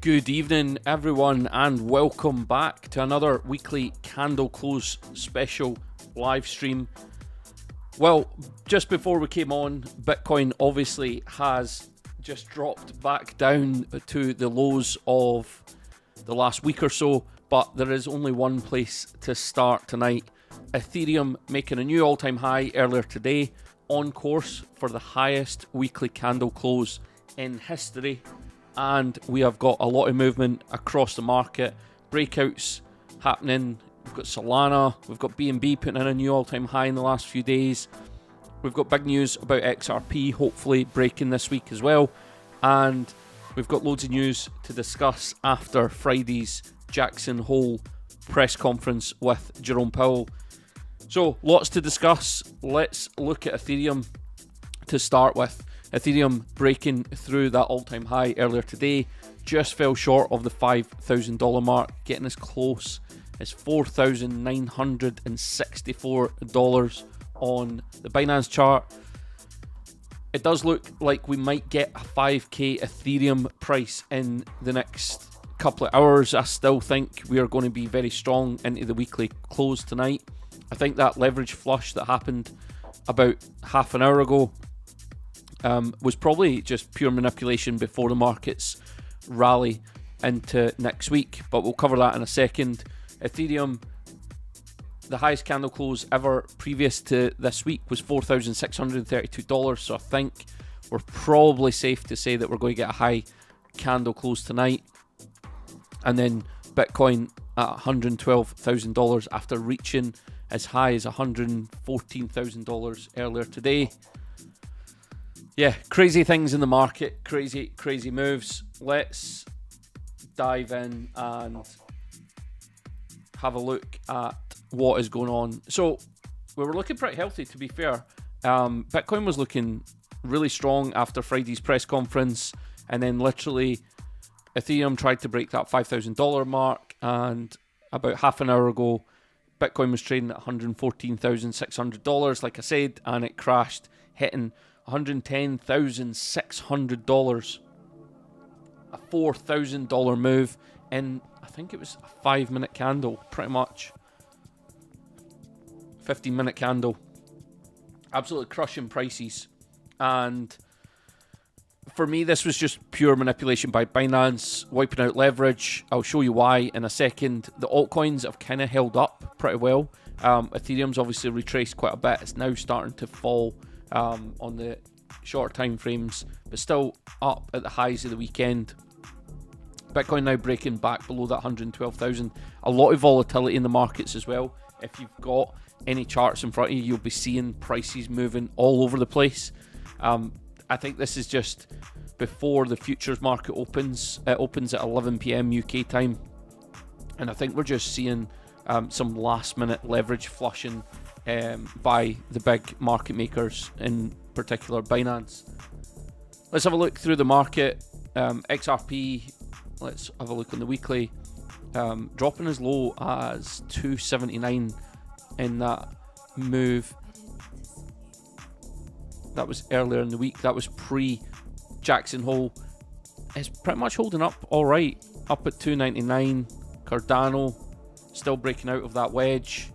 Good evening, everyone, and welcome back to another weekly candle close special live stream. Well, just before we came on, Bitcoin obviously has just dropped back down to the lows of the last week or so, but there is only one place to start tonight. Ethereum making a new all-time high earlier today, on course for the highest weekly candle close in history. And we have got a lot of movement across the market, breakouts happening. We've got Solana, we've got BNB putting in a new all-time high in the last few days. We've got big news about XRP hopefully breaking this week as well. And we've got loads of news to discuss after Friday's Jackson Hole press conference with Jerome Powell. So lots to discuss. Let's look at Ethereum to start with. Ethereum breaking through that all-time high earlier today, just fell short of the $5,000 mark, getting as close as $4,964 on the Binance chart. It does look like we might get a 5k Ethereum price in the next couple of hours. I still think we are going to be very strong into the weekly close tonight. I think that leverage flush that happened about half an hour ago was probably just pure manipulation before the markets rally into next week, but we'll cover that in a second. Ethereum, the highest candle close ever previous to this week was $4,632, so I think we're probably safe to say that we're going to get a high candle close tonight. And then Bitcoin at $112,000 after reaching as high as $114,000 earlier today. Yeah, crazy things in the market, crazy moves. Let's dive in and have a look at what is going on. So we were looking pretty healthy, to be fair. Bitcoin was looking really strong after Friday's press conference, and then literally Ethereum tried to break that $5,000 mark, and about half an hour ago Bitcoin was trading at $114,600, like I said, and it crashed, hitting $110,600, a $4,000 move in, I think it was a 5-minute candle, pretty much 15-minute candle, absolutely crushing prices. And for me, this was just pure manipulation by Binance, wiping out leverage. I'll show you why in a second. The altcoins have kind of held up pretty well. Ethereum's obviously retraced quite a bit. It's now starting to fall on the short time frames, but still up at the highs of the weekend. Bitcoin now breaking back below that 112,000. A lot of volatility in the markets as well. If you've got any charts in front of you, you'll be seeing prices moving all over the place. I think this is just before the futures market opens. It opens at 11 PM UK time, and I think we're just seeing some last minute leverage flushing by the big market makers, in particular Binance. Let's have a look through the market. XRP, let's have a look on the weekly, dropping as low as 279 in that move. That was earlier in the week. That was pre-Jackson Hole. It's pretty much holding up all right, up at 299. Cardano still breaking out of that wedge.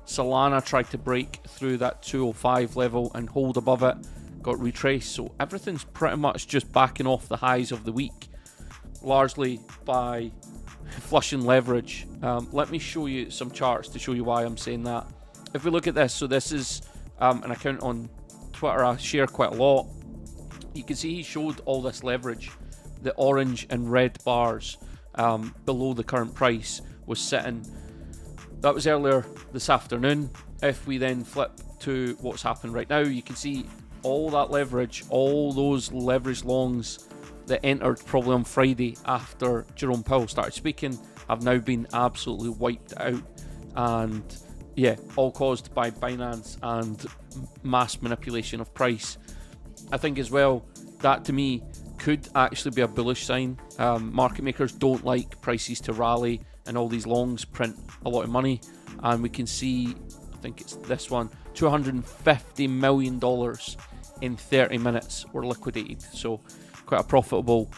Solana tried to break through that 205 level and hold above it, got retraced. So everything's pretty much just backing off the highs of the week, largely by flushing leverage. Let me show you some charts to show you why I'm saying that. If we look at this, so this is an account on Twitter I share quite a lot. You can see he showed all this leverage. The orange and red bars below the current price was sitting. That was earlier this afternoon. If we then flip to what's happened right now, you can see all that leverage, all those leverage longs that entered probably on Friday after Jerome Powell started speaking have now been absolutely wiped out. And yeah, all caused by Binance and mass manipulation of price. I think as well, that to me could actually be a bullish sign. Market makers don't like prices to rally and all these longs print a lot of money. And we can see, I think it's this one, $250 million in 30 minutes were liquidated. So quite a profitable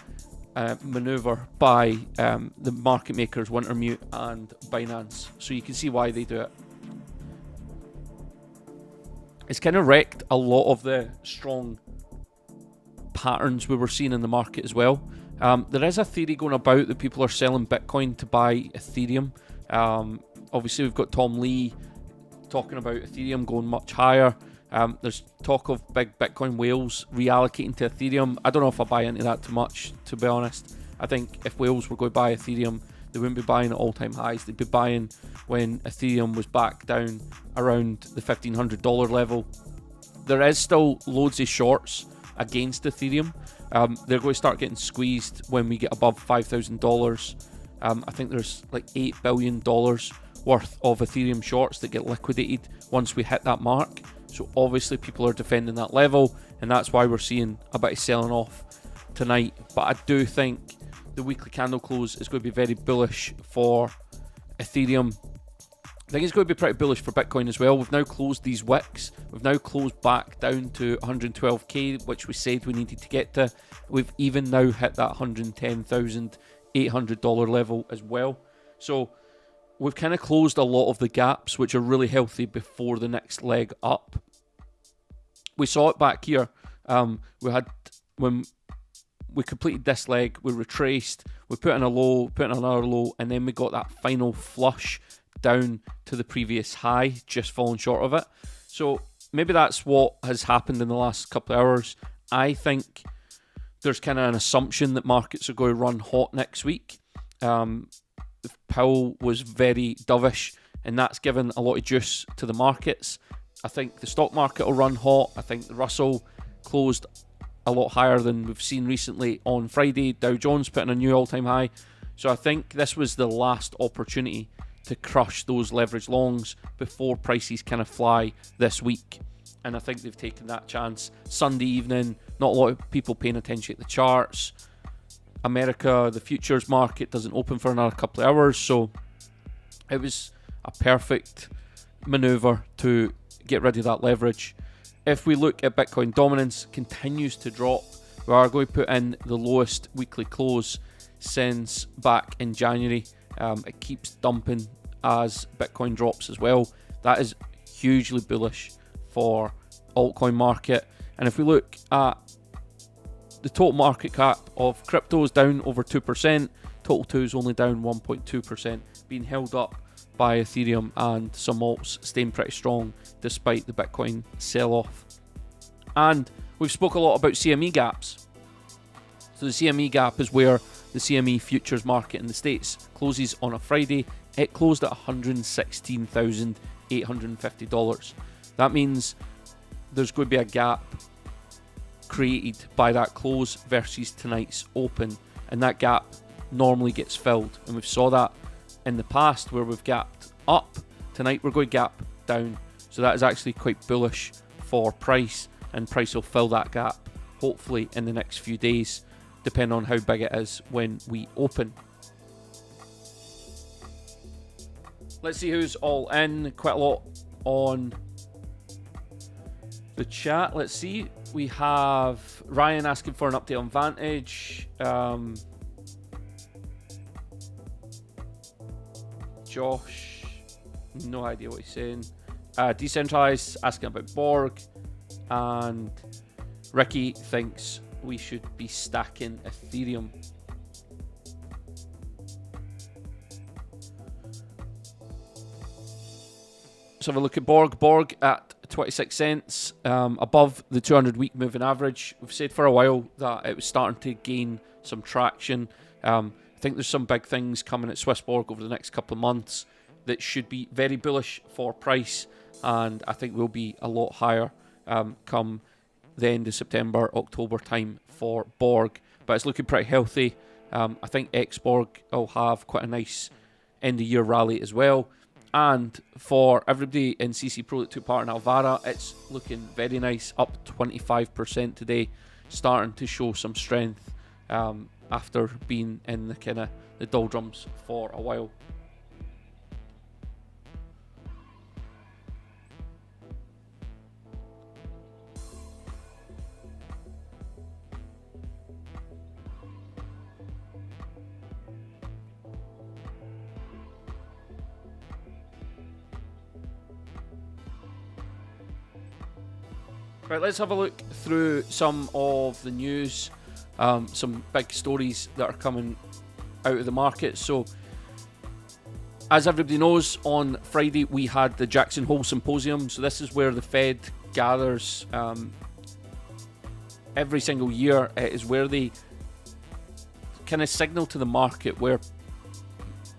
maneuver by the market makers Wintermute and Binance, so you can see why they do it. It's kind of wrecked a lot of the strong patterns we were seeing in the market as well. There is a theory going about that people are selling Bitcoin to buy Ethereum. Obviously, we've got Tom Lee talking about Ethereum going much higher. There's talk of big Bitcoin whales reallocating to Ethereum. I don't know if I buy into that too much, to be honest. I think if whales were going to buy Ethereum, they wouldn't be buying at all-time highs. They'd be buying when Ethereum was back down around the $1,500 level. There is still loads of shorts against Ethereum. They're going to start getting squeezed when we get above $5,000. I think there's like $8 billion worth of Ethereum shorts that get liquidated once we hit that mark. So obviously people are defending that level, and that's why we're seeing a bit of selling off tonight. But I do think the weekly candle close is going to be very bullish for Ethereum. I think it's going to be pretty bullish for Bitcoin as well. We've now closed these wicks. We've now closed back down to 112k, which we said we needed to get to. We've even now hit that $110,800 level as well. So we've kind of closed a lot of the gaps, which are really healthy before the next leg up. We saw it back here. When we completed this leg, we retraced, we put in a low, put in another low, and then we got that final flush down to the previous high, just falling short of it. So maybe that's what has happened in the last couple of hours. I think there's kind of an assumption that markets are going to run hot next week. Powell was very dovish, and that's given a lot of juice to the markets. I think the stock market will run hot. I think the Russell closed a lot higher than we've seen recently on Friday. Dow Jones put in a new all-time high. So I think this was the last opportunity to crush those leverage longs before prices kind of fly this week. And I think they've taken that chance. Sunday evening, not a lot of people paying attention to the charts. America, the futures market doesn't open for another couple of hours, so it was a perfect maneuver to get rid of that leverage. If we look at Bitcoin, dominance continues to drop. We are going to put in the lowest weekly close since back in January. It keeps dumping as Bitcoin drops as well. That is hugely bullish for altcoin market. And if we look at the total market cap of crypto is down over 2%. Total 2 is only down 1.2%, being held up by Ethereum and some alts staying pretty strong despite the Bitcoin sell-off. And we've spoke a lot about CME gaps. So the CME gap is where the CME futures market in the States closes on a Friday. It closed at $116,850. That means there's going to be a gap created by that close versus tonight's open, and that gap normally gets filled, and we've saw that in the past where we've gapped up. Tonight we're going to gap down, so that is actually quite bullish for price, and price will fill that gap hopefully in the next few days, depending on how big it is when we open. Let's see who's all in. Quite a lot on the chat. Let's see. We have Ryan asking for an update on Vantage. Josh, no idea what he's saying. Decentralized asking about Borg. And Ricky thinks we should be stacking Ethereum. Let's have a look at Borg. Borg at 26 cents, above the 200-week moving average. We've said for a while that it was starting to gain some traction. I think there's some big things coming at Swissborg over the next couple of months that should be very bullish for price, and I think will be a lot higher come the end of September, October time for Borg. But it's looking pretty healthy. I think Xborg will have quite a nice end-of-year rally as well. And for everybody in CC Pro that took part in Alvara, it's looking very nice, up 25% today, starting to show some strength after being in the kind of the doldrums for a while. Right, let's have a look through some of the news, some big stories that are coming out of the market. So, as everybody knows, on Friday we had the Jackson Hole Symposium. So this is where the Fed gathers every single year. It is where they kind of signal to the market where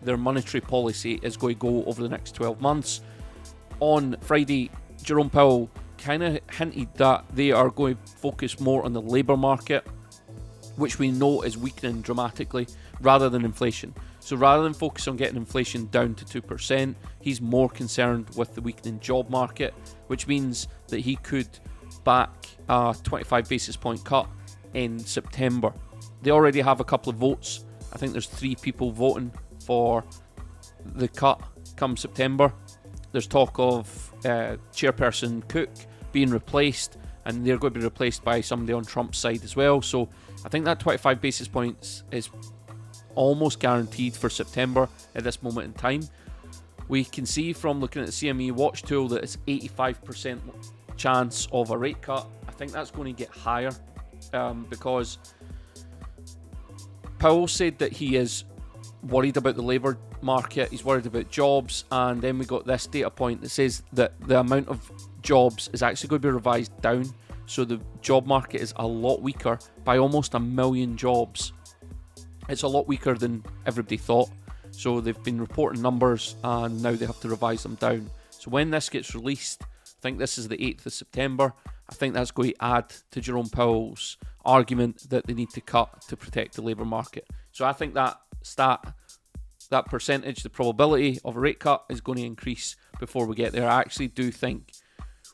their monetary policy is going to go over the next 12 months. On Friday, Jerome Powell kind of hinted that they are going to focus more on the labour market, which we know is weakening dramatically, rather than inflation. So rather than focus on getting inflation down to 2%, he's more concerned with the weakening job market, which means that he could back a 25 basis point cut in September. They already have a couple of votes. I think there's 3 people voting for the cut come September. There's talk of Chairperson Cook being replaced, and they're going to be replaced by somebody on Trump's side as well. So I think that 25 basis points is almost guaranteed for September at this moment in time. We can see from looking at the CME watch tool that it's 85% chance of a rate cut. I think that's going to get higher because Powell said that he is worried about the labour market, he's worried about jobs, and then we got this data point that says that the amount of jobs is actually going to be revised down. So the job market is a lot weaker by almost 1 million jobs. It's a lot weaker than everybody thought. So they've been reporting numbers and now they have to revise them down. So when this gets released, I think this is the 8th of September, I think that's going to add to Jerome Powell's argument that they need to cut to protect the labour market. So I think that that percentage, the probability of a rate cut is going to increase before we get there. I actually do think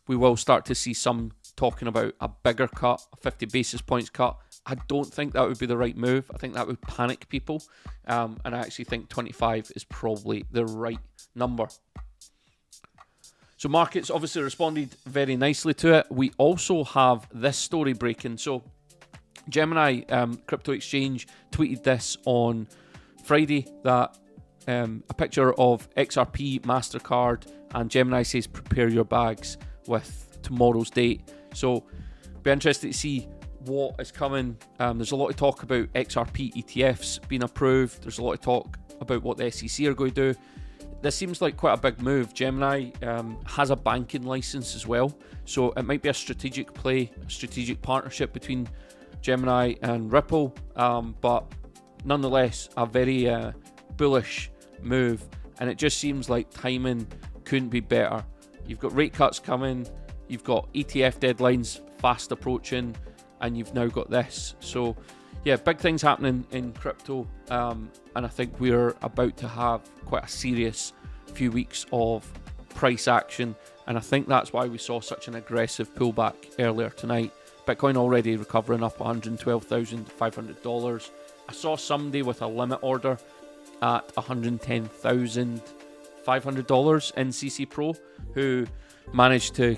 we will start to see some talking about a bigger cut, a 50 basis points cut. I don't think that would be the right move. I think that would panic people. And I actually think 25 is probably the right number. So markets obviously responded very nicely to it. We also have this story breaking. So Gemini Crypto Exchange tweeted this on Friday that a picture of XRP, MasterCard, and Gemini says prepare your bags with tomorrow's date. So be interested to see what is coming. There's a lot of talk about XRP ETFs being approved. There's a lot of talk about what the SEC are going to do. This seems like quite a big move. Gemini has a banking license as well, so it might be a strategic play, a strategic partnership between Gemini and Ripple, but nonetheless a very bullish move, and it just seems like timing couldn't be better. You've got rate cuts coming, you've got ETF deadlines fast approaching, and you've now got this. So yeah, big things happening in crypto, and I think we're about to have quite a serious few weeks of price action, and I think that's why we saw such an aggressive pullback earlier tonight. Bitcoin already recovering up $112,500. I saw somebody with a limit order at $110,500 in CC Pro who managed to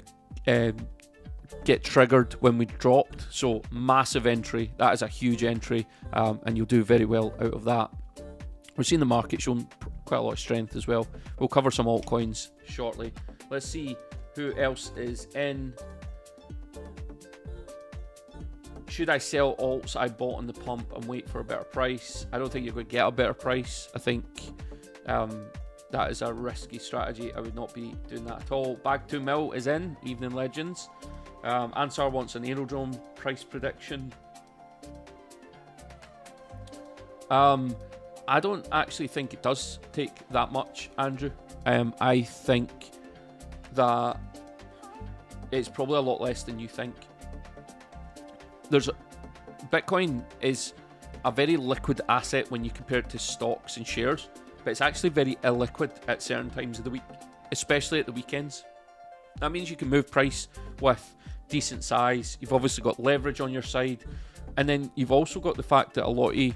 get triggered when we dropped. So massive entry. That is a huge entry, and you'll do very well out of that. We're seeing the market showing quite a lot of strength as well. We'll cover some altcoins shortly. Let's see who else is in. Should I sell alts I bought on the pump and wait for a better price? I don't think you're going to get a better price. I think that is a risky strategy. I would not be doing that at all. Bag 2 mil is in, Evening Legends. Ansar wants an aerodrome price prediction. I don't actually think it does take that much, Andrew. I think that it's probably a lot less than you think. Bitcoin is a very liquid asset when you compare it to stocks and shares, but it's actually very illiquid at certain times of the week, especially at the weekends. That means you can move price with decent size. You've obviously got leverage on your side, and then you've also got the fact that a lot of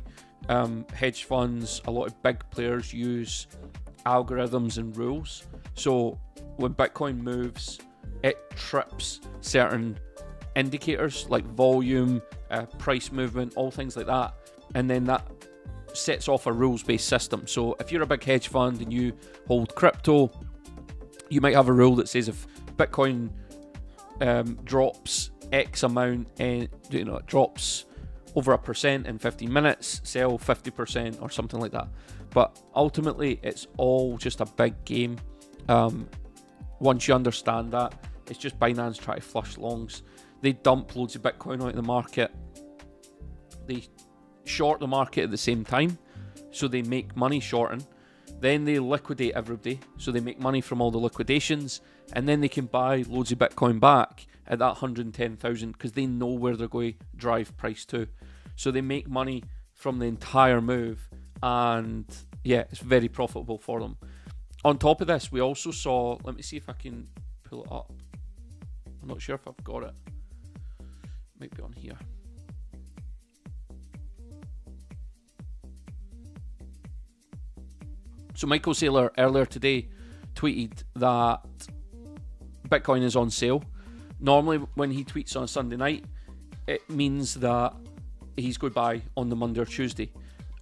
hedge funds, a lot of big players use algorithms and rules. So when Bitcoin moves, it trips certain indicators like volume, price movement, all things like that, and then that sets off a rules-based system. So if you're a big hedge fund and you hold crypto, you might have a rule that says if Bitcoin drops X amount, and it drops over 1% in 15 minutes, sell 50% or something like that. But ultimately, it's all just a big game. Once you understand that, it's just Binance trying to flush longs. They dump loads of Bitcoin out of the market. They short the market at the same time, so they make money shorting. Then they liquidate everybody, so they make money from all the liquidations, and then they can buy loads of Bitcoin back at that 110,000 because they know where they're going to drive price to. So they make money from the entire move, and yeah, it's very profitable for them. On top of this, we also saw, let me see if I can pull it up. I'm not sure if I've got it. Might be on here. So Michael Saylor earlier today tweeted that Bitcoin is on sale. Normally when he tweets on a Sunday night, it means that he's going to buy on the Monday or Tuesday.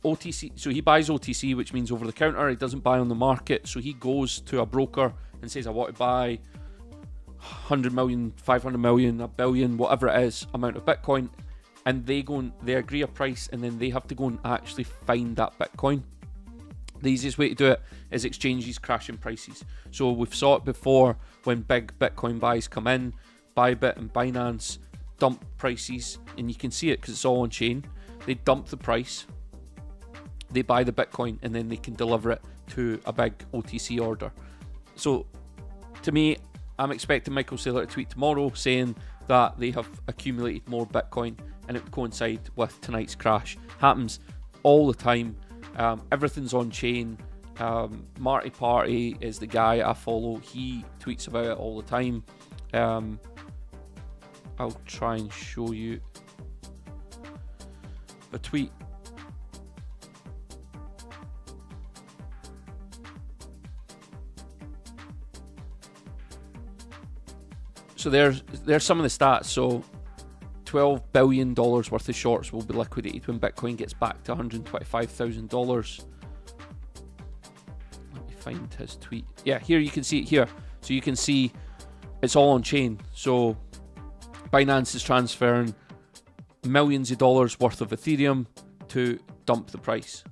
OTC, so he buys OTC, which means over the counter. He doesn't buy on the market. So he goes to a broker and says, I want to buy 100 million, 500 million, a billion, whatever it is, amount of Bitcoin. And they go and they agree a price, and then they have to go and actually find that Bitcoin. The easiest way to do it is exchanges crashing prices. So we've saw it before when big Bitcoin buys come in. Bybit and Binance dump prices, and you can see it because it's all on chain. They dump the price, they buy the Bitcoin, and then they can deliver it to a big OTC order. So to me, I'm expecting Michael Saylor to tweet tomorrow saying that they have accumulated more Bitcoin, and it would coincide with tonight's crash. Happens all the time. Everything's on chain. Marty Party is the guy I follow. He tweets about it all the time. I'll try and show you a tweet. So there's some of the stats. So $12 billion worth of shorts will be liquidated when Bitcoin gets back to $125,000. Let me find his tweet. Yeah, here you can see it here. So you can see it's all on chain. So Binance is transferring millions of dollars worth of Ethereum to dump the price.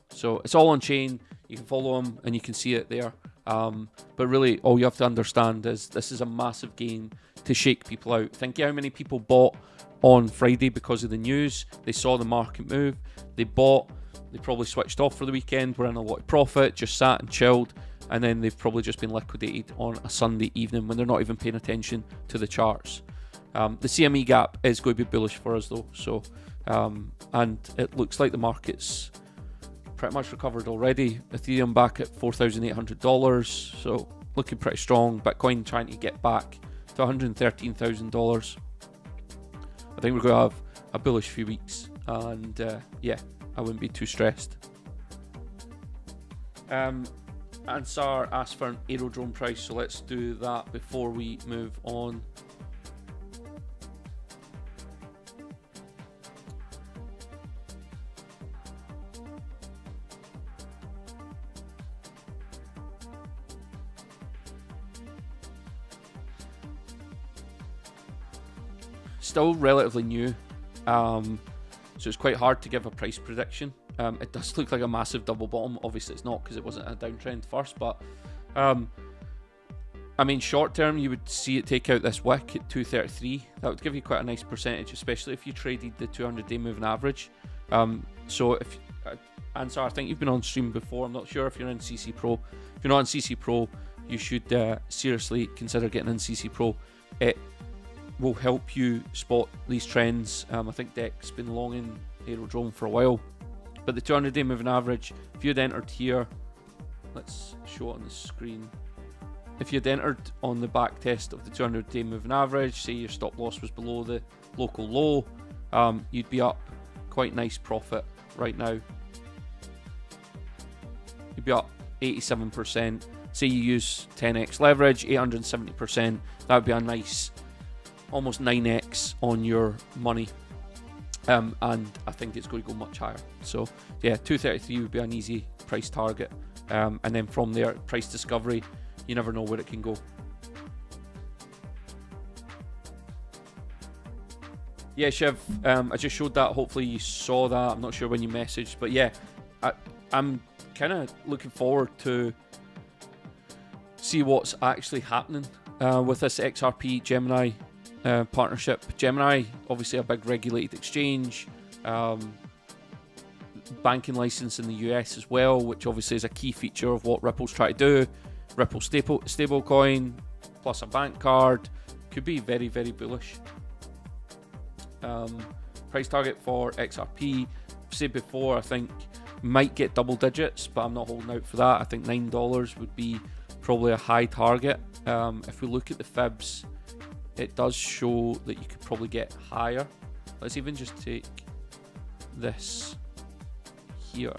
So it's all on chain. You can follow them and you can see it there. But really, all you have to understand is this is a massive game to shake people out. Think how many people bought on Friday because of the news. They saw the market move. They bought. They probably switched off for the weekend. Were in a lot of profit. Just sat and chilled. And then they've probably just been liquidated on a Sunday evening when they're not even paying attention to the charts. The CME gap is going to be bullish for us though. So, and it looks like the market's pretty much recovered already. Ethereum back at $4,800, so looking pretty strong. Bitcoin trying to get back to $113,000. I think we're going to have a bullish few weeks, and yeah, I wouldn't be too stressed. Ansar asked for an aerodrome price, so let's do that before we move on. Still relatively new, so it's quite hard to give a price prediction. It does look like a massive double bottom. Obviously it's not because it wasn't a downtrend first, but I mean, short term you would see it take out this wick at 233. That would give you quite a nice percentage, especially if you traded the 200-day moving average. So if Ansar, I think you've been on stream before. I'm not sure if you're in CC Pro. If you're not in CC Pro, you should seriously consider getting in CC Pro. It will help you spot these trends. I think Deck's been long in aerodrome for a while, but the 200-day moving average, if you'd entered here, let's show it on the screen. If you'd entered on the back test of the 200-day moving average, say your stop loss was below the local low, you'd be up quite nice profit right now. You'd be up 87%. Say you use 10x leverage, 870%. That would be a nice almost 9x on your money, and I think it's going to go much higher. So yeah, 233 would be an easy price target, and then from there, price discovery, you never know where it can go. Yeah, Shiv, I just showed that. Hopefully you saw that. I'm not sure when you messaged, but yeah, I'm kind of looking forward to see what's actually happening with this XRP Gemini partnership. Gemini, obviously a big regulated exchange, banking license in the US as well, which obviously is a key feature of what Ripple's trying to do. Ripple stablecoin plus a bank card could be very, very bullish. Price target for XRP, said before, I think might get double digits, but I'm not holding out for that. I think $9 would be probably a high target. If we look at the fibs, it does show that you could probably get higher. Let's even just take this here.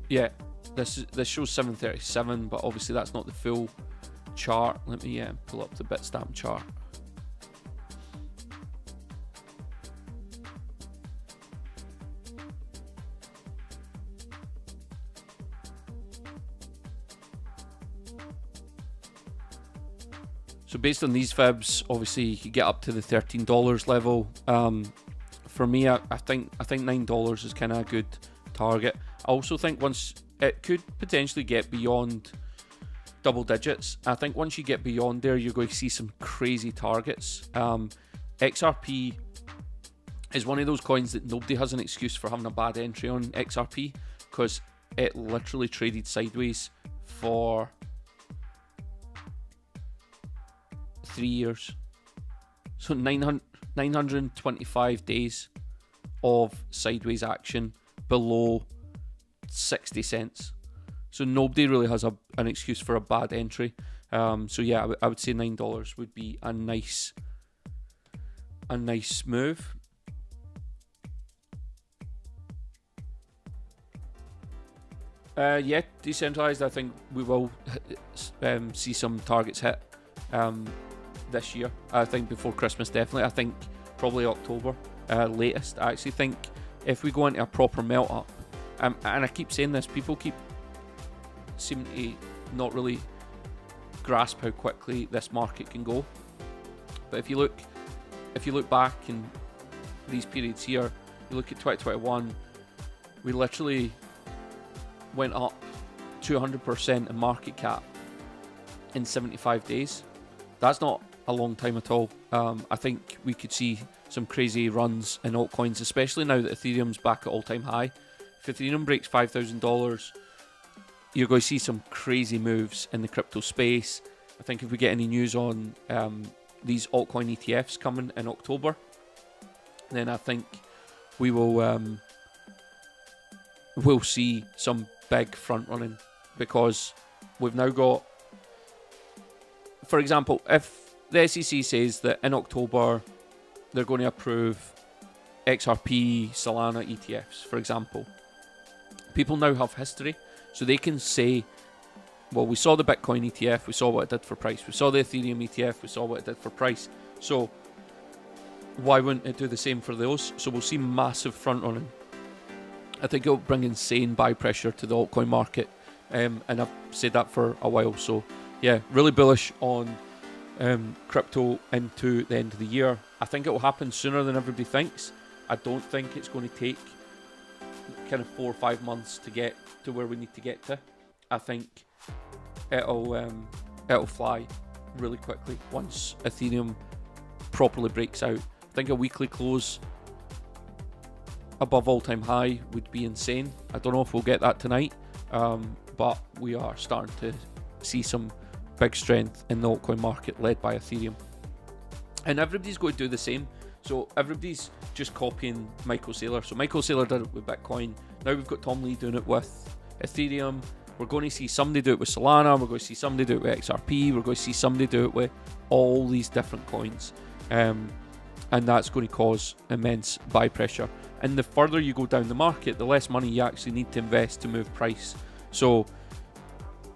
Yeah, this shows 737, but obviously that's not the full chart. Let me pull up the Bitstamp chart. So based on these fibs, obviously you could get up to the $13 level. For me, I think $9 is kind of a good target. I also think once it could potentially get beyond double digits. I think once you get beyond there, you're going to see some crazy targets. XRP is one of those coins that nobody has an excuse for having a bad entry on XRP, because it literally traded sideways for 3 years. So 925 days of sideways action below 60 cents. So nobody really has an excuse for a bad entry. So yeah, I would say $9 would be a nice move. Yeah, decentralized, I think we will see some targets hit this year. I think before Christmas, definitely. I think probably October latest. I actually think if we go into a proper melt up, and I keep saying this, people keep seem to not really grasp how quickly this market can go. But if you look back in these periods here, you look at 2021, we literally went up 200% in market cap in 75 days. That's not a long time at all. I think we could see some crazy runs in altcoins, especially now that Ethereum's back at all-time high. If Ethereum breaks $5,000, you're going to see some crazy moves in the crypto space. I think if we get any news on these altcoin ETFs coming in October, then I think we will we'll see some big front running, because we've now got, for example, if the SEC says that in October they're going to approve XRP, Solana ETFs, for example, people now have history, so they can say, well, we saw the Bitcoin ETF, we saw what it did for price, we saw the Ethereum ETF, we saw what it did for price, so why wouldn't it do the same for those? So we'll see massive front running. I think it'll bring insane buy pressure to the altcoin market, and I've said that for a while. So yeah, really bullish on crypto into the end of the year. I think it will happen sooner than everybody thinks. I don't think it's going to take kind of 4 or 5 months to get to where we need to get to. I think it'll fly really quickly once Ethereum properly breaks out. I think a weekly close above all-time high would be insane. I don't know if we'll get that tonight, but we are starting to see some big strength in the altcoin market led by Ethereum. And everybody's going to do the same. So everybody's just copying Michael Saylor. So Michael Saylor did it with Bitcoin. Now we've got Tom Lee doing it with Ethereum. We're going to see somebody do it with Solana. We're going to see somebody do it with XRP. We're going to see somebody do it with all these different coins. And that's going to cause immense buy pressure. And the further you go down the market, the less money you actually need to invest to move price. So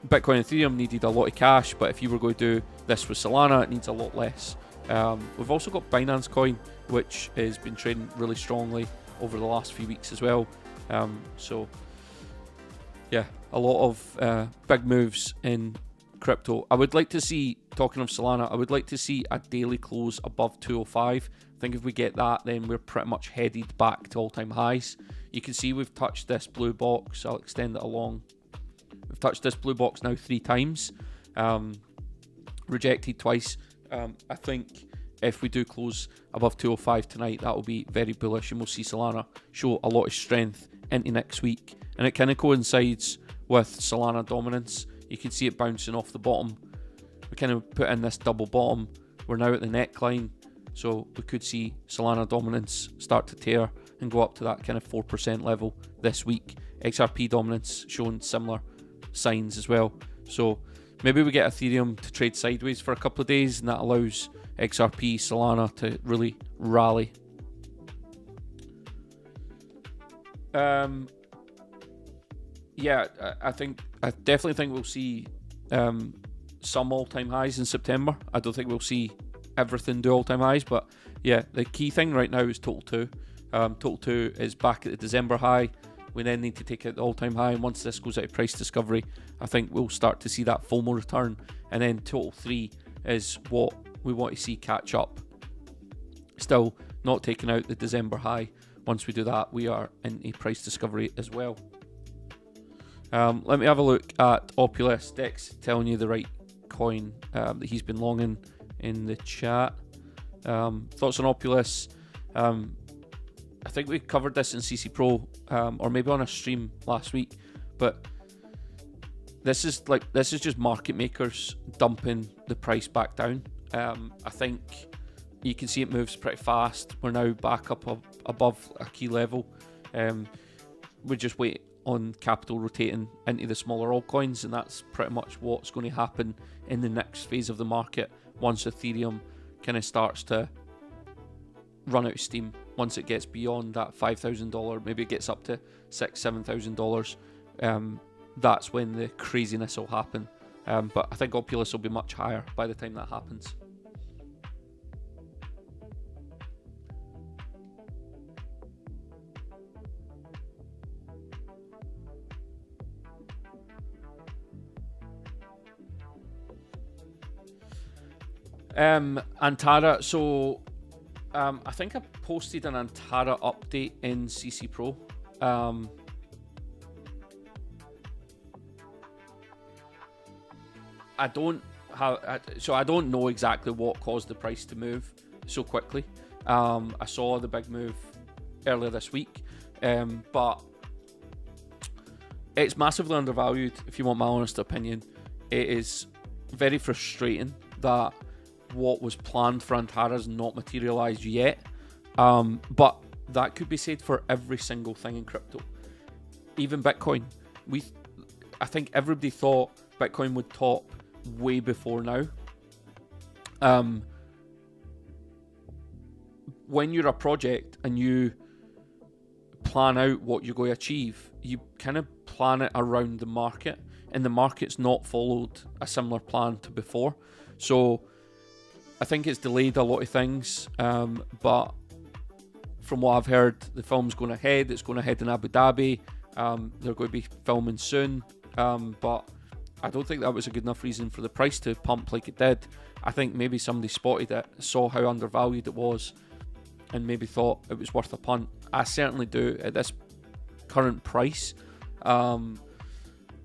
Bitcoin and Ethereum needed a lot of cash, but if you were going to do this with Solana, it needs a lot less. We've also got Binance Coin, which has been trading really strongly over the last few weeks as well. So yeah, a lot of big moves in crypto. I would like to see, talking of Solana, I would like to see a daily close above 205. I think if we get that, then we're pretty much headed back to all-time highs. You can see we've touched this blue box. I'll extend it along. We've touched this blue box now 3 times. Rejected twice. I think if we do close above 205 tonight, that will be very bullish, and we'll see Solana show a lot of strength into next week. And it kind of coincides with Solana dominance. You can see it bouncing off the bottom. We kind of put in this double bottom. We're now at the neckline, so we could see Solana dominance start to tear and go up to that kind of 4% level this week. XRP dominance showing similar signs as well. So maybe we get Ethereum to trade sideways for a couple of days, and that allows XRP, Solana to really rally. Yeah, I definitely think we'll see some all-time highs in September. I don't think we'll see everything do all-time highs, but yeah, the key thing right now is Total 2. Total 2 is back at the December high. We then need to take out the all-time high, and once this goes out of price discovery, I think we'll start to see that FOMO return, and then Total 3 is what we want to see catch up. Still not taking out the December high. Once we do that, we are in a price discovery as well. Let me have a look at Opulus. Dex telling you the right coin that he's been longing in the chat. Thoughts on Opulus? I think we covered this in CC Pro, or maybe on a stream last week, but this is just market makers dumping the price back down. I think you can see it moves pretty fast. We're now back up above a key level. We just wait on capital rotating into the smaller altcoins, and that's pretty much what's going to happen in the next phase of the market once Ethereum kind of starts to run out of steam. Once it gets beyond that $5,000, maybe it gets up to $6,000-$7,000, that's when the craziness will happen. But I think Opulus will be much higher by the time that happens. Antara, so I think I posted an Antara update in CC Pro. I don't know exactly what caused the price to move so quickly. I saw the big move earlier this week, but it's massively undervalued. If you want my honest opinion, it is very frustrating that what was planned for Antara has not materialized yet, but that could be said for every single thing in crypto. Even Bitcoin, I think everybody thought Bitcoin would top way before now. When you're a project and you plan out what you're going to achieve, you kind of plan it around the market, and the market's not followed a similar plan to before. So I think it's delayed a lot of things, but from what I've heard, the film's going ahead. It's going ahead in Abu Dhabi. They're going to be filming soon, but I don't think that was a good enough reason for the price to pump like it did. I think maybe somebody spotted it, saw how undervalued it was, and maybe thought it was worth a punt. I certainly do at this current price.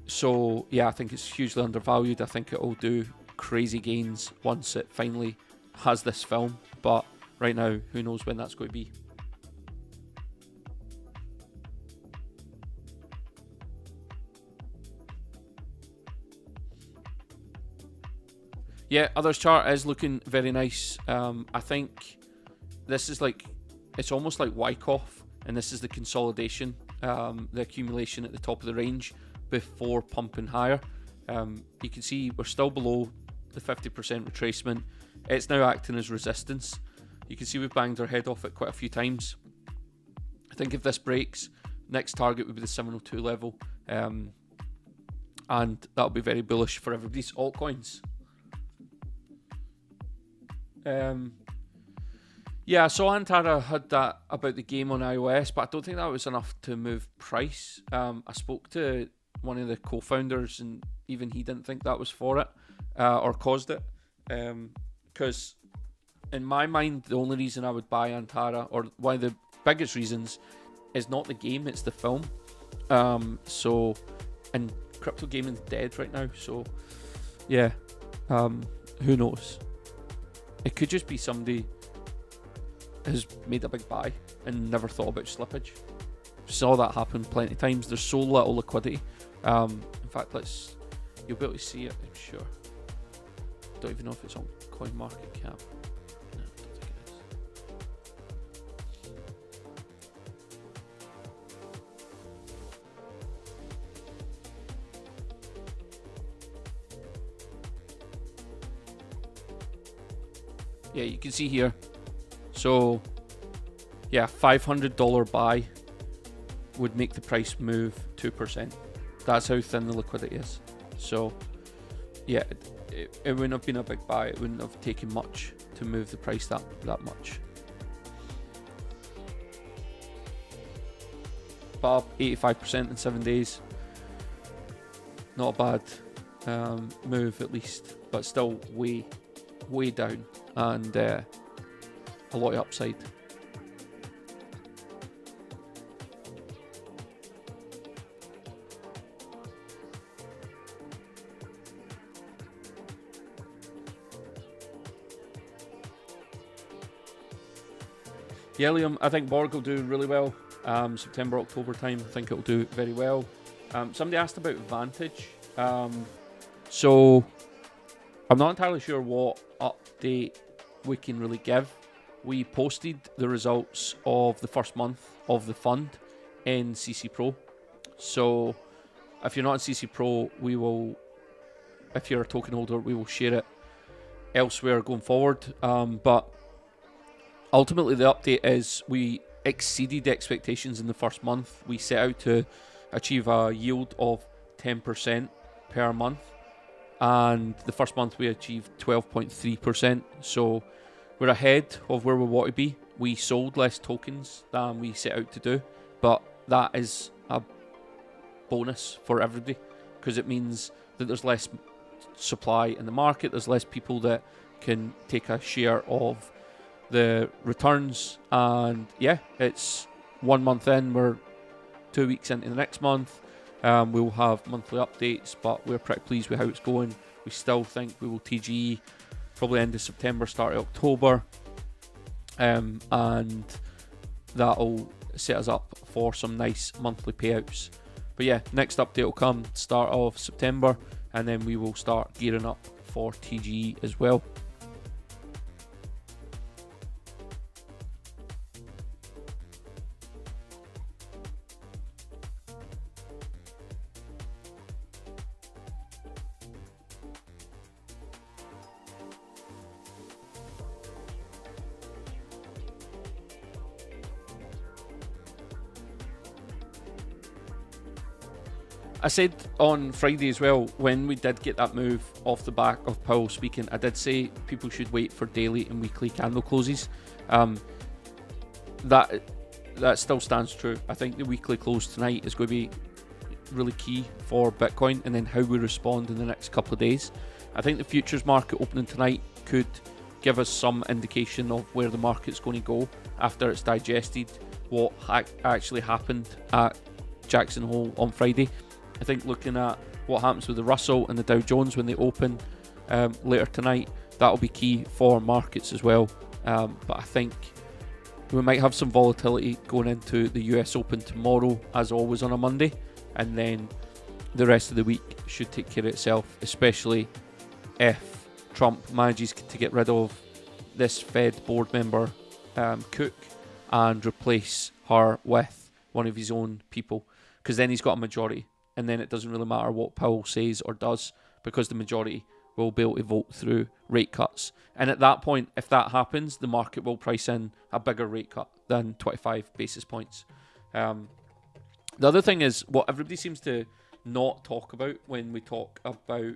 So yeah, I think it's hugely undervalued. I think it will do crazy gains once it finally has this film, but right now, who knows when that's going to be. Yeah, others chart is looking very nice. I think this is like, it's almost like Wyckoff, and this is the consolidation, the accumulation at the top of the range before pumping higher. You can see we're still below the 50% retracement. It's now acting as resistance. You can see we've banged our head off it quite a few times. I think if this breaks, next target would be the 702 level, and that'll be very bullish for everybody's altcoins. Yeah, I saw Antara had that about the game on iOS, but I don't think that was enough to move price. I spoke to one of the co-founders, and even he didn't think that was for it. or caused it. Because in my mind, the only reason I would buy Antara, or one of the biggest reasons, is not the game, it's the film. And crypto gaming's dead right now, so yeah, who knows? It could just be somebody has made a big buy and never thought about slippage. Saw that happen plenty of times. There's so little liquidity. In fact, you'll be able to see it, I'm sure. Don't even know if it's on CoinMarketCap. No, I don't think it is. Yeah, you can see here. So, yeah, $500 buy would make the price move 2%. That's how thin the liquidity is. So, yeah, it wouldn't have been a big buy. It wouldn't have taken much to move the price that much. But up 85% in 7 days. Not a bad move, at least, but still way down, and a lot of upside. Helium, I think Borg will do really well. September, October time, I think it'll do very well. Somebody asked about Vantage. So I'm not entirely sure what update we can really give. We posted the results of the first month of the fund in CC Pro. So if you're not in CC Pro, we will, if you're a token holder, we will share it elsewhere going forward. But ultimately the update is we exceeded expectations in the first month. We set out to achieve a yield of 10% per month, and the first month we achieved 12.3%. So we're ahead of where we want to be. We sold less tokens than we set out to do, but that is a bonus for everybody because it means that there's less supply in the market, there's less people that can take a share of the returns. And yeah, it's 1 month in, we're 2 weeks into the next month. We'll have monthly updates, but we're pretty pleased with how it's going. We still think we will TGE probably end of September, start of October, and that'll set us up for some nice monthly payouts. But yeah, next update will come start of September, and then we will start gearing up for TGE as well. I said on Friday as well, when we did get that move off the back of Powell speaking, I did say people should wait for daily and weekly candle closes. That still stands true. I think the weekly close tonight is going to be really key for Bitcoin, and then how we respond in the next couple of days. I think the futures market opening tonight could give us some indication of where the market's going to go after it's digested what actually happened at Jackson Hole on Friday. I think looking at what happens with the Russell and the Dow Jones when they open later tonight, that'll be key for markets as well. But I think we might have some volatility going into the US Open tomorrow, as always on a Monday, and then the rest of the week should take care of itself, especially if Trump manages to get rid of this Fed board member, Cook, and replace her with one of his own people, because then he's got a majority. And then it doesn't really matter what Powell says or does, because the majority will be able to vote through rate cuts. And at that point, if that happens, the market will price in a bigger rate cut than 25 basis points. The other thing is, what everybody seems to not talk about when we talk about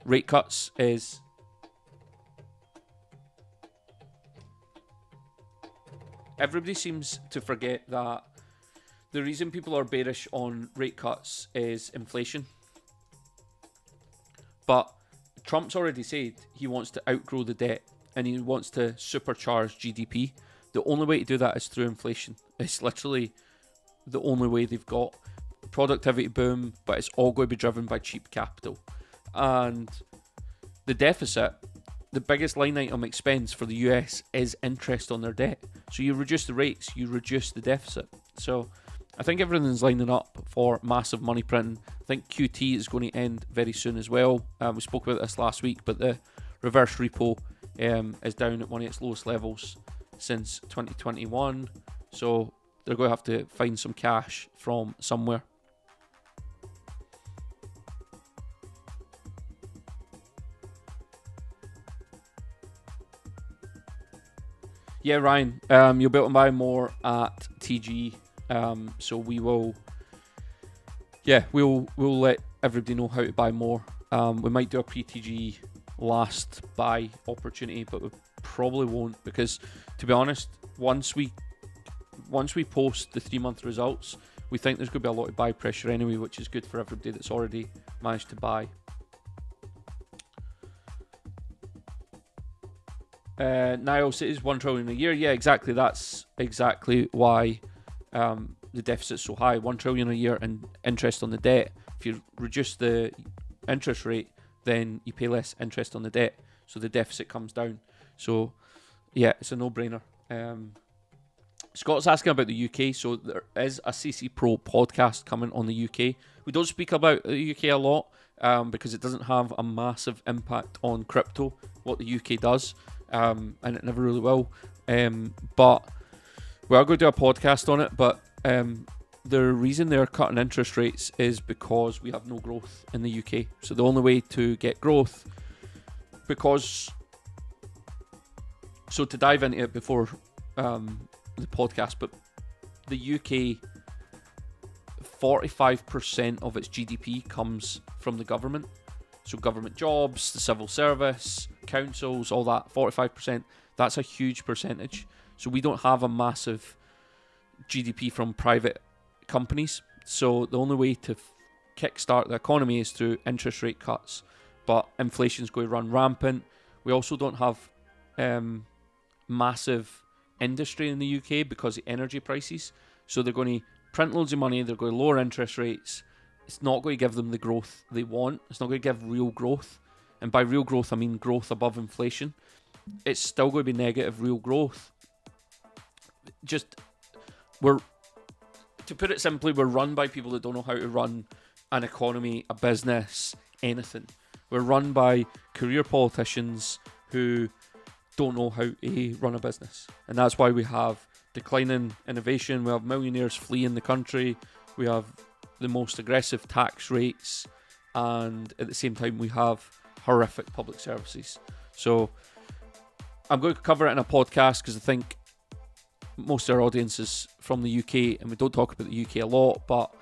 rate cuts is everybody seems to forget that the reason people are bearish on rate cuts is inflation. But Trump's already said he wants to outgrow the debt and he wants to supercharge GDP. The only way to do that is through inflation. It's literally the only way they've got. Productivity boom, but it's all going to be driven by cheap capital. And the deficit, the biggest line item expense for the US is interest on their debt. So you reduce the rates, you reduce the deficit. So I think everything's lining up for massive money printing. I think QT is going to end very soon as well. We spoke about this last week, but the reverse repo is down at one of its lowest levels since 2021. So they're going to have to find some cash from somewhere. Yeah, Ryan, you'll be able to buy more at TG. So we will, we'll let everybody know how to buy more. We might do a pre-TG last buy opportunity, but we probably won't, because to be honest, once we post the 3-month results, we think there's going to be a lot of buy pressure anyway, which is good for everybody that's already managed to buy. Niles, it is 1 trillion a year. Yeah, exactly. That's exactly why the deficit's so high. 1 trillion a year in interest on the debt. If you reduce the interest rate, then you pay less interest on the debt, so the deficit comes down. So yeah, it's a no-brainer. Scott's asking about the UK. So there is a CC Pro podcast coming on the UK. We don't speak about the UK a lot because it doesn't have a massive impact on crypto, what the UK does. And it never really will. But we are going to do a podcast on it. But the reason they're cutting interest rates is because we have no growth in the UK. So the only way to get growth, so to dive into it before the podcast, but the UK, 45% of its GDP comes from the government. So government jobs, the civil service, councils, all that, 45%. That's a huge percentage. So we don't have a massive GDP from private companies. So the only way to kickstart the economy is through interest rate cuts. But inflation's going to run rampant. We also don't have massive industry in the UK because of energy prices. So they're going to print loads of money. They're going to lower interest rates. It's not going to give them the growth they want. It's not going to give real growth. And by real growth, I mean growth above inflation. It's still going to be negative real growth. To put it simply, we're run by people that don't know how to run an economy, a business, anything. We're run by career politicians who don't know how to run a business. And that's why we have declining innovation. We have millionaires fleeing the country. We have the most aggressive tax rates, and at the same time we have horrific public services. So I'm going to cover it in a podcast because I think most of our audience is from the UK and we don't talk about the UK a lot, but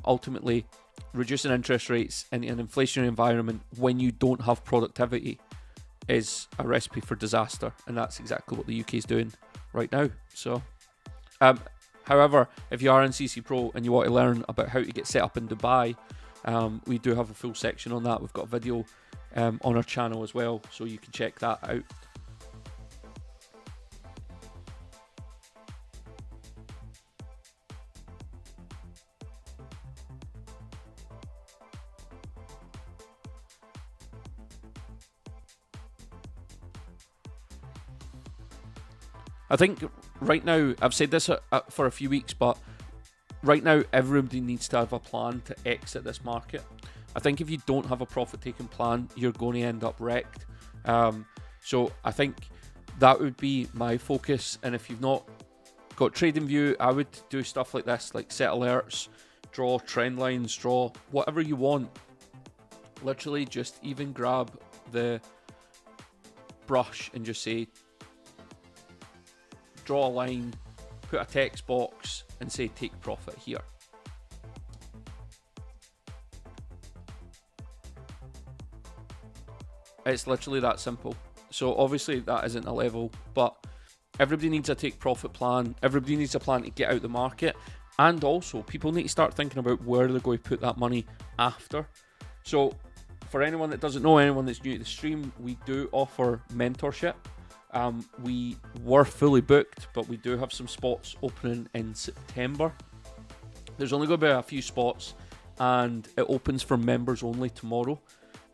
ultimately reducing interest rates in an inflationary environment when you don't have productivity is a recipe for disaster, and that's exactly what the UK is doing right now. So however, if you are in CC Pro and you want to learn about how to get set up in Dubai, we do have a full section on that. We've got a video on our channel as well, so you can check that out. I think right now, I've said this for a few weeks, but right now everybody needs to have a plan to exit this market. I think if you don't have a profit-taking plan, you're going to end up wrecked. So I think that would be my focus. And if you've not got TradingView, I would do stuff like this, like set alerts, draw trend lines, draw whatever you want. Literally just even grab the brush and just say, draw a line, put a text box and say take profit here. It's literally that simple. So obviously that isn't a level, but everybody needs a take profit plan. Everybody needs a plan to get out the market. And also people need to start thinking about where they're going to put that money after. So For anyone that doesn't know, anyone that's new to the stream, we do offer mentorship. We were fully booked, but we do have some spots opening in September. There's only going to be a few spots, and it opens for members only tomorrow,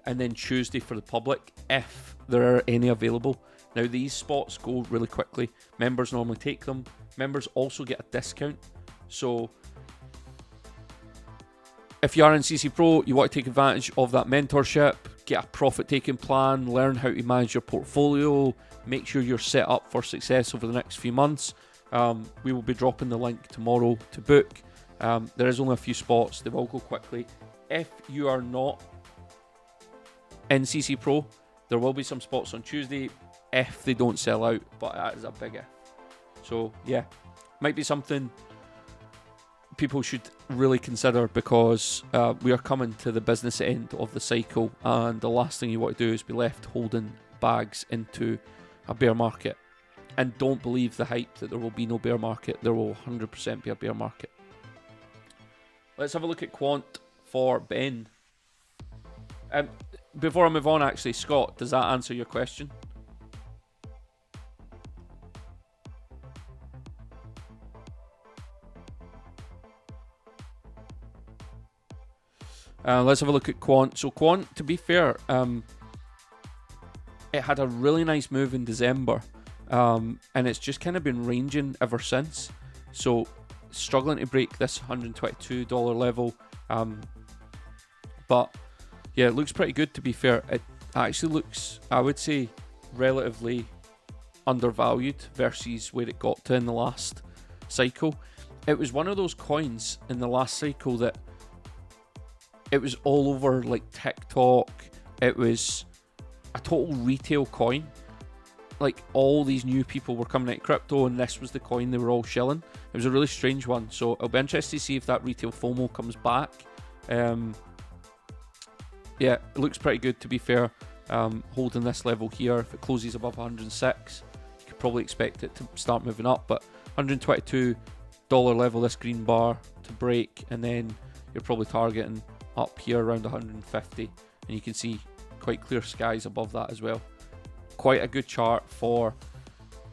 and then Tuesday for the public, if there are any available. Now, these spots go really quickly. Members normally take them. Members also get a discount. So if you are in CC Pro, you want to take advantage of that mentorship, get a profit-taking plan, learn how to manage your portfolio, make sure you're set up for success over the next few months. We will be dropping the link tomorrow to book. There is only a few spots. They will go quickly. If you are not in CC Pro, there will be some spots on Tuesday if they don't sell out, but that is a big if. So yeah, might be something people should really consider, because we are coming to the business end of the cycle, and the last thing you want to do is be left holding bags into a bear market. And don't believe the hype that there will be no bear market. There will 100% be a bear market. Let's have a look at Quant for Ben. Before I move on, actually, Scott, does that answer your question? Let's have a look at Quant. So Quant, to be fair, it had a really nice move in December, and it's just kind of been ranging ever since. So struggling to break this $122 level, but yeah, it looks pretty good, to be fair. It actually looks, I would say, relatively undervalued versus where it got to in the last cycle. It was one of those coins in the last cycle that it was all over like TikTok. It was a total retail coin. Like, all these new people were coming out of crypto, and this was the coin they were all shilling. It was a really strange one. So it'll be interesting to see if that retail FOMO comes back. Yeah, it looks pretty good, to be fair. Holding this level here, if it closes above 106, you could probably expect it to start moving up. But $122 level, this green bar to break, and then you're probably targeting up here around 150, and you can see quite clear skies above that as well. Quite a good chart for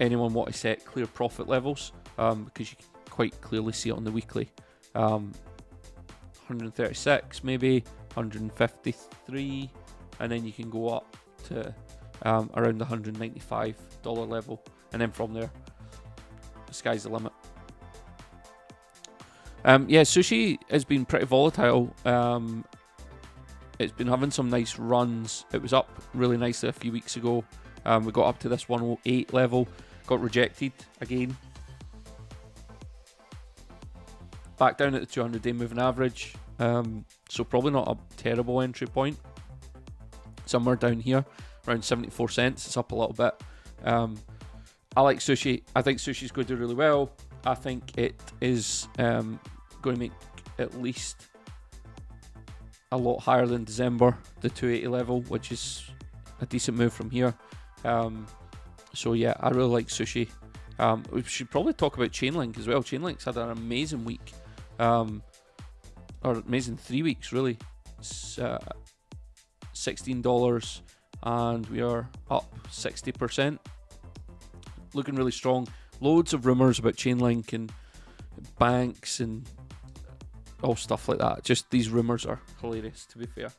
anyone want to set clear profit levels, because you can quite clearly see it on the weekly. 136 maybe, 153, and then you can go up to around the $195 level, and then from there the sky's the limit. Yeah, sushi has been pretty volatile. It's been having some nice runs. It was up really nicely a few weeks ago. We got up to this 108 level, got rejected again. Back down at the 200-day moving average. So probably not a terrible entry point. Somewhere down here, around 74 cents. It's up a little bit. I like sushi. I think sushi's going to do really well. I think it is going to make at least a lot higher than December, the 280 level, which is a decent move from here. So yeah, I really like sushi. We should probably talk about Chainlink as well. Chainlink's had an amazing week, or amazing 3 weeks really. It's, $16, and we are up 60%. Looking really strong. Loads of rumours about Chainlink and banks and all stuff like that. Just these rumours are hilarious, to be fair.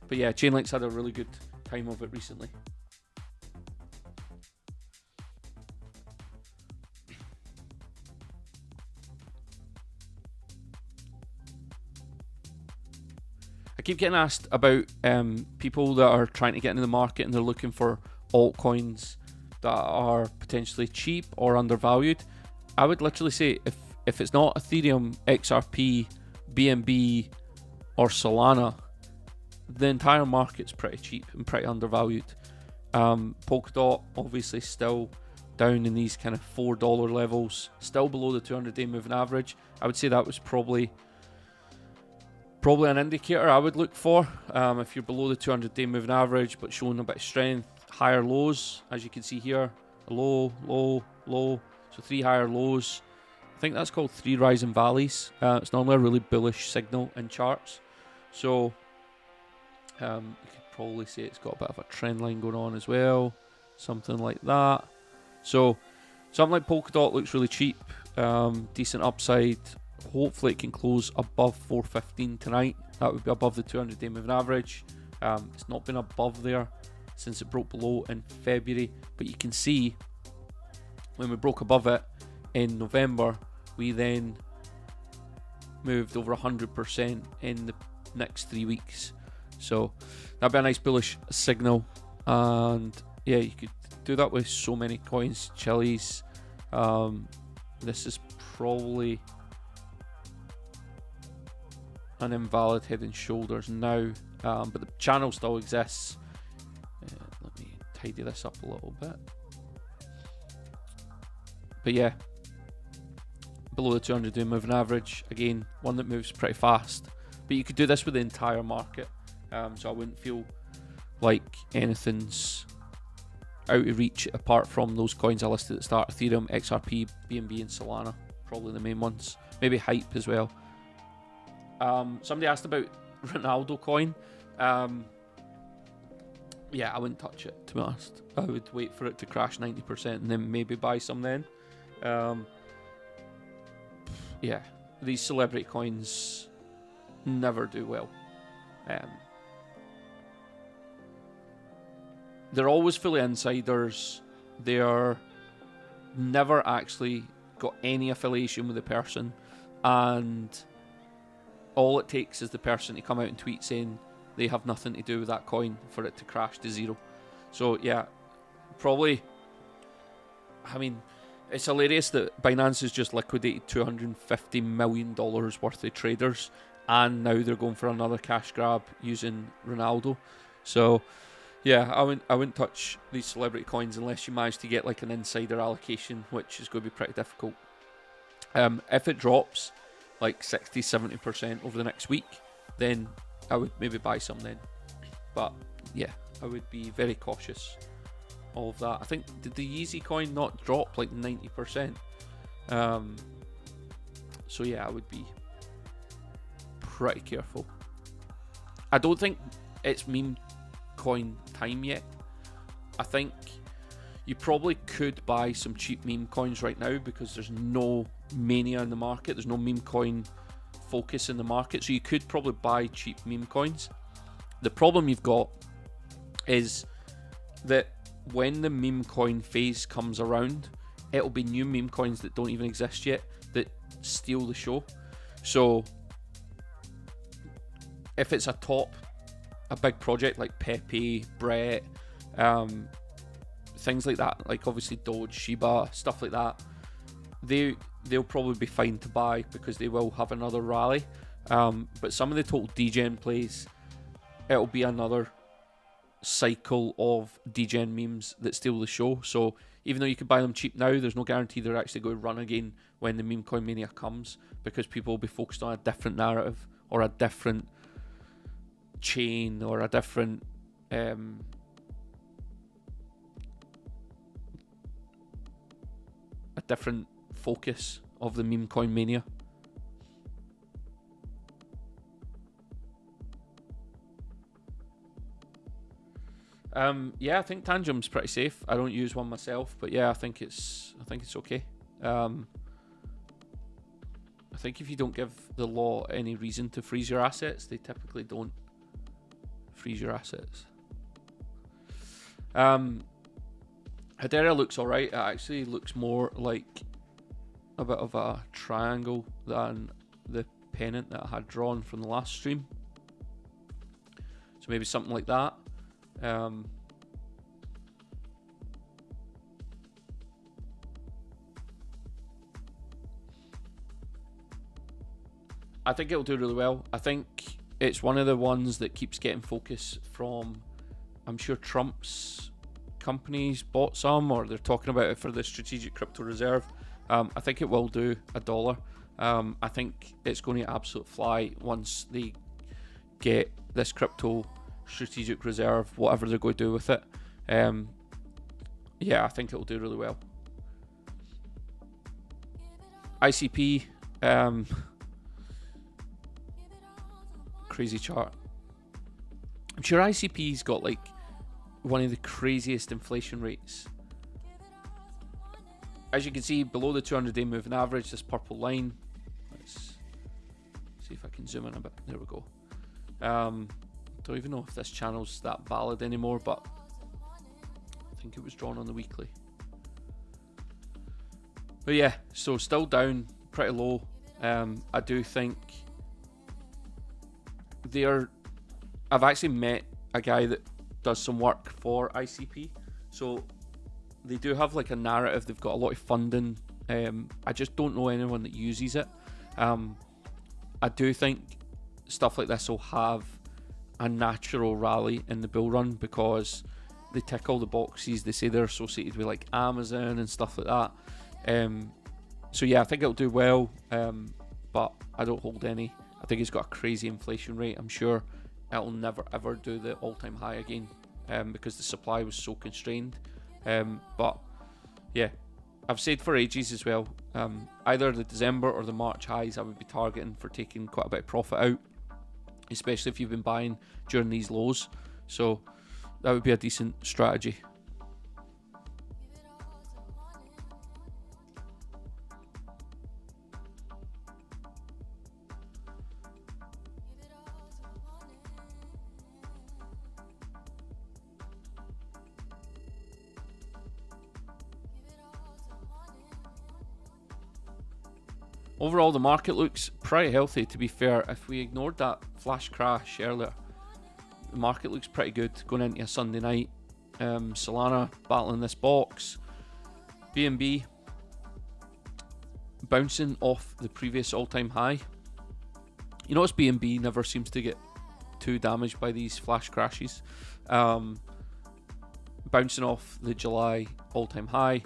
But yeah, Chainlink's had a really good time of it recently. I keep getting asked about people that are trying to get into the market and they're looking for altcoins that are potentially cheap or undervalued. I would literally say if it's not Ethereum, XRP, BNB, or Solana, the entire market's pretty cheap and pretty undervalued. Polkadot obviously still down in these kind of $4 levels, still below the 200-day moving average. I would say that was probably an indicator I would look for. If you're below the 200-day moving average but showing a bit of strength, higher lows, as you can see here, low, low, low, so 3 higher lows. I think that's called 3 rising valleys. It's normally a really bullish signal in charts. So you could probably say it's got a bit of a trend line going on as well, something like that. So something like Polkadot looks really cheap, decent upside. Hopefully it can close above 415 tonight. That would be above the 200-day moving average. It's not been above there since it broke below in February, but you can see when we broke above it in November, we then moved over 100% in the next 3 weeks. So that'd be a nice bullish signal, and yeah, you could do that with so many coins. Chili's, this is probably an invalid head and shoulders now, but the channel still exists. Let me tidy this up a little bit. But yeah, below the 200-day moving average, again, one that moves pretty fast. But you could do this with the entire market, so I wouldn't feel like anything's out of reach apart from those coins I listed at the start: Ethereum, XRP, BNB, and Solana, probably the main ones. Maybe Hype as well. Somebody asked about Ronaldo coin. Yeah, I wouldn't touch it, to be honest. I would wait for it to crash 90% and then maybe buy some then. Yeah, these celebrity coins never do well. They're always fully insiders. They're never actually got any affiliation with the person, and all it takes is the person to come out and tweet saying they have nothing to do with that coin for it to crash to zero. So yeah, probably, I mean, it's hilarious that Binance has just liquidated $250 million worth of traders, and now they're going for another cash grab using Ronaldo. So yeah, I wouldn't touch these celebrity coins unless you manage to get like an insider allocation, which is going to be pretty difficult. If it drops like 60-70% over the next week, then I would maybe buy some then. But yeah, I would be very cautious of that. I think, did the Yeezy coin not drop like 90%? So yeah, I would be pretty careful. I don't think it's meme coin time yet. I think you probably could buy some cheap meme coins right now because there's no mania in the market. There's no meme coin focus in the market, so you could probably buy cheap meme coins. The problem you've got is that when the meme coin phase comes around, it'll be new meme coins that don't even exist yet that steal the show. So if it's a big project like Pepe, Brett, things like that, like obviously Doge, Shiba, stuff like that, they'll probably be fine to buy because they will have another rally. But some of the total degen plays, it'll be another cycle of degen memes that steal the show. So even though you can buy them cheap now, there's no guarantee they're actually going to run again when the meme coin mania comes, because people will be focused on a different narrative or a different chain or a different focus of the meme coin mania. Yeah, I think Tangent's pretty safe. I don't use one myself, but yeah, I think it's okay. I think if you don't give the law any reason to freeze your assets, they typically don't freeze your assets. Hedera looks alright. It actually looks more like a bit of a triangle than the pennant that I had drawn from the last stream. So maybe something like that. I think it'll do really well. I think it's one of the ones that keeps getting focus from, I'm sure Trump's companies bought some, or they're talking about it for the strategic crypto reserve. I think it will do $1. I think it's going to absolute fly once they get this crypto strategic reserve, whatever they're going to do with it. Yeah, I think it'll do really well. ICP, crazy chart. I'm sure ICP's got like one of the craziest inflation rates. As you can see, below the 200-day moving average, this purple line. Let's see if I can zoom in a bit. There we go. Don't even know if this channel's that valid anymore, but I think it was drawn on the weekly. But yeah, so still down, pretty low. I do think I've actually met a guy that does some work for ICP, so they do have like a narrative. They've got a lot of funding. I just don't know anyone that uses it. I do think stuff like this will have a natural rally in the bull run because they tick all the boxes. They say they're associated with like Amazon and stuff like that. So yeah, I think it'll do well, but I don't hold any. I think it's got a crazy inflation rate. I'm sure it'll never ever do the all-time high again, because the supply was so constrained. But yeah, I've said for ages as well, either the December or the March highs I would be targeting for taking quite a bit of profit out, especially if you've been buying during these lows. So that would be a decent strategy. Overall, the market looks pretty healthy, to be fair. If we ignored that flash crash earlier, the market looks pretty good going into a Sunday night. Solana battling this box. BNB bouncing off the previous all-time high. You notice BNB never seems to get too damaged by these flash crashes. Bouncing off the July all-time high.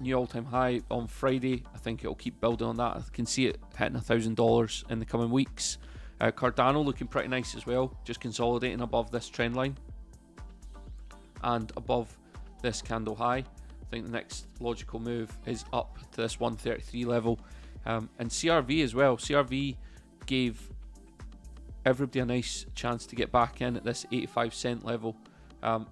New all-time high on Friday. I think it'll keep building on that. I can see it hitting $1,000 in the coming weeks. Cardano looking pretty nice as well, just consolidating above this trend line and above this candle high. I think the next logical move is up to this 133 level, and CRV as well. CRV gave everybody a nice chance to get back in at this 85-cent level.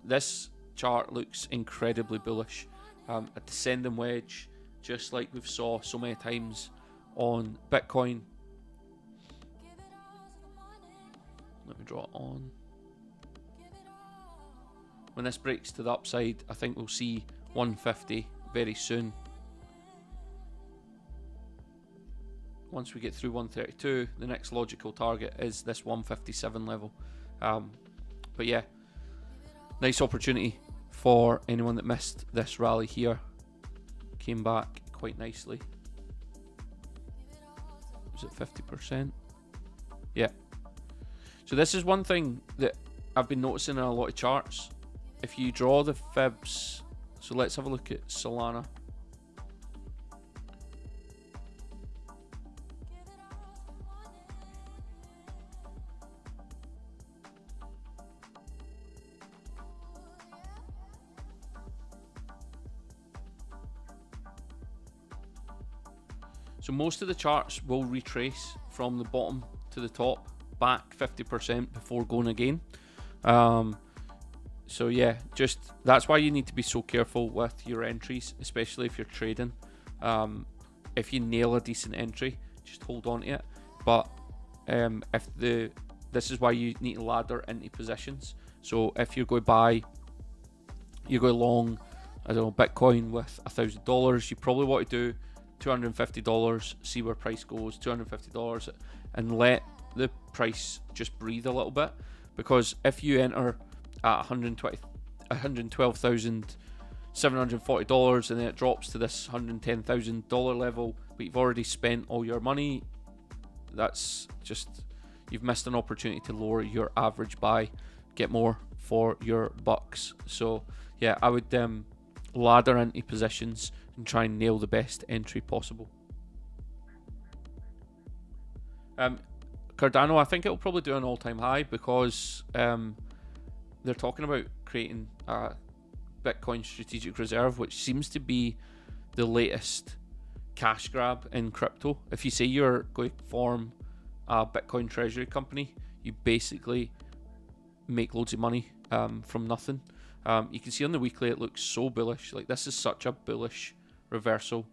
This chart looks incredibly bullish. A descending wedge, just like we've saw so many times on Bitcoin. Let me draw it on. When this breaks to the upside, I think we'll see 150 very soon. Once we get through 132, the next logical target is this 157 level. But yeah, nice opportunity for anyone that missed this rally here. Came back quite nicely. Was it 50%? Yeah. So this is one thing that I've been noticing in a lot of charts. If you draw the fibs, so let's have a look at Solana. So most of the charts will retrace from the bottom to the top, back 50% before going again. So yeah, just that's why you need to be so careful with your entries, especially if you're trading. If you nail a decent entry, just hold on to it. But this is why you need to ladder into positions. So if you're going long, I don't know, Bitcoin with $1,000, you probably want to do $250, see where price goes, $250, and let the price just breathe a little bit. Because if you enter at $112,740 and then it drops to this $110,000 level, but you've already spent all your money, that's just, you've missed an opportunity to lower your average buy, get more for your bucks. So yeah, I would ladder into positions and try and nail the best entry possible. Cardano, I think it'll probably do an all-time high because they're talking about creating a Bitcoin strategic reserve, which seems to be the latest cash grab in crypto. If you say you're going to form a Bitcoin treasury company, you basically make loads of money from nothing. You can see on the weekly it looks so bullish. Like, this is such a bullish reversal.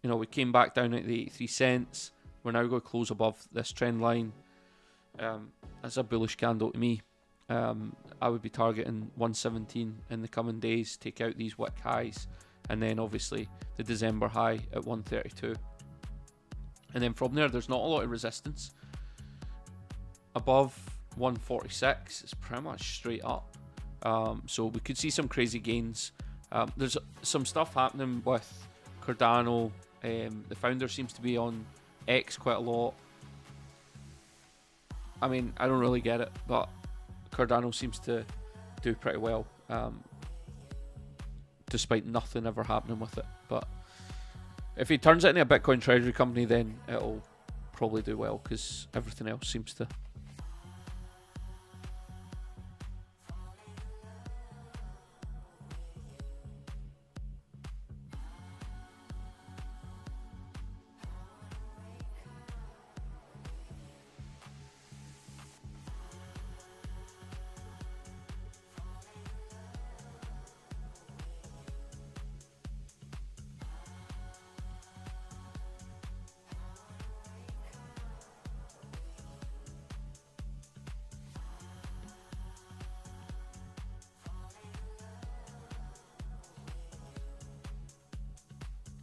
You know, we came back down at the 83 cents. We're now going to close above this trend line. That's a bullish candle to me. I would be targeting 117 in the coming days, take out these wick highs, and then obviously the December high at 132. And then from there, there's not a lot of resistance. Above 146, it's pretty much straight up. So we could see some crazy gains. There's some stuff happening with Cardano. The founder seems to be on X quite a lot. I mean, I don't really get it, but Cardano seems to do pretty well, despite nothing ever happening with it. But if he turns it into a Bitcoin treasury company, then it'll probably do well, because everything else seems to.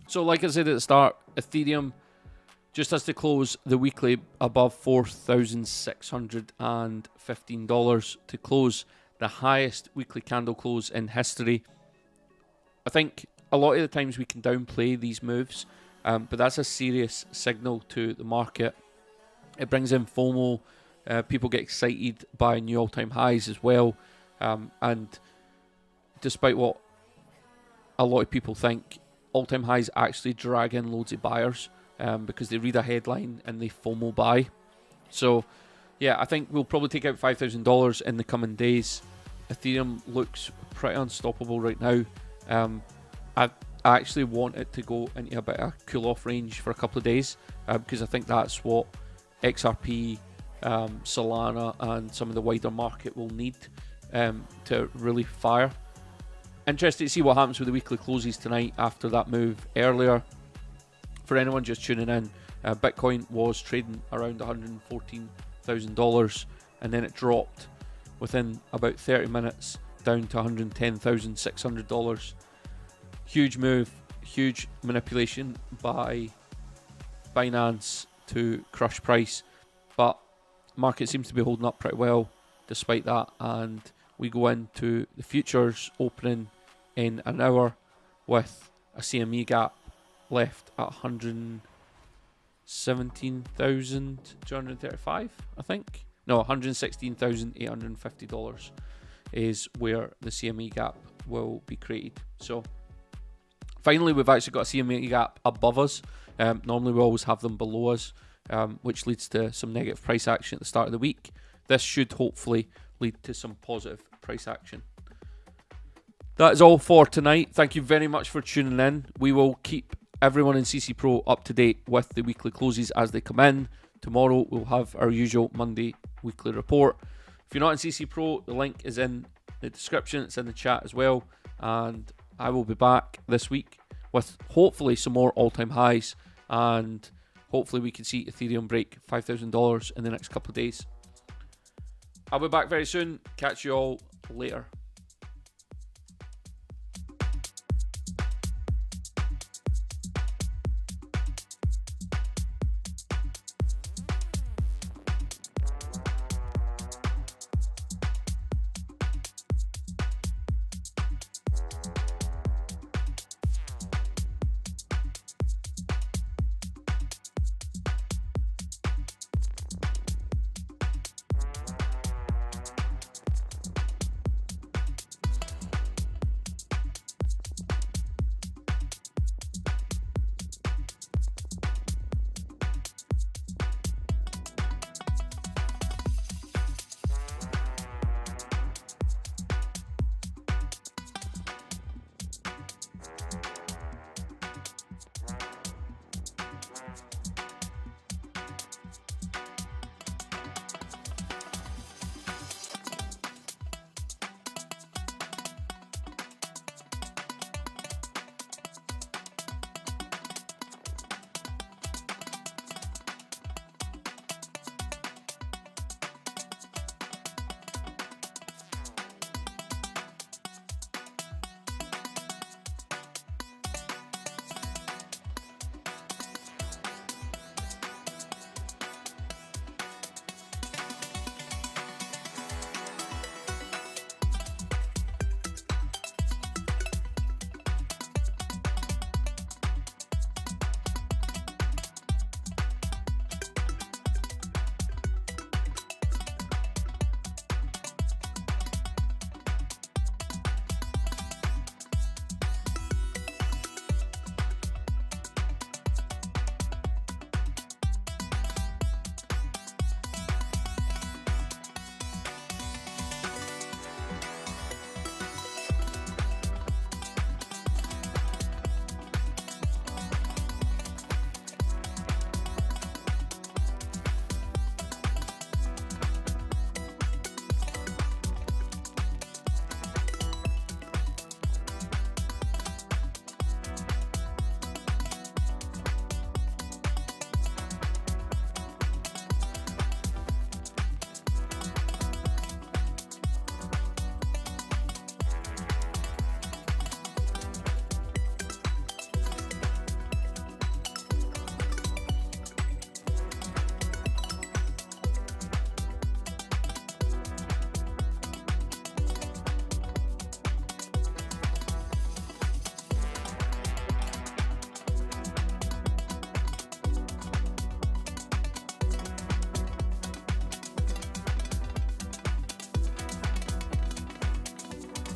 So like I said at the start, Ethereum just has to close the weekly above $4,615 to close the highest weekly candle close in history. I think a lot of the times we can downplay these moves, but that's a serious signal to the market. It brings in FOMO. People get excited by new all-time highs as well. And despite what a lot of people think, all-time highs actually drag in loads of buyers because they read a headline and they FOMO buy. So, yeah, I think we'll probably take out $5,000 in the coming days. Ethereum looks pretty unstoppable right now. I actually want it to go into a bit of a cool-off range for a couple of days because I think that's what XRP, Solana, and some of the wider market will need to really fire. Interested to see what happens with the weekly closes tonight after that move earlier. For anyone just tuning in, Bitcoin was trading around $114,000 and then it dropped within about 30 minutes down to $110,600. Huge move, huge manipulation by Binance to crush price, but market seems to be holding up pretty well despite that, and we go into the futures opening in an hour with a CME gap left at 117,235, I think. No, $116,850 is where the CME gap will be created. So finally, we've actually got a CME gap above us. Normally we always have them below us, which leads to some negative price action at the start of the week. This should hopefully lead to some positive price action. That is all for tonight. Thank you very much for tuning in. We will keep everyone in CC Pro up to date with the weekly closes as they come in. Tomorrow we'll have our usual Monday weekly report. If you're not in CC Pro, the link is in the description. It's in the chat as well. And I will be back this week with hopefully some more all-time highs, and hopefully we can see Ethereum break $5,000 in the next couple of days. I'll be back very soon. Catch you all later.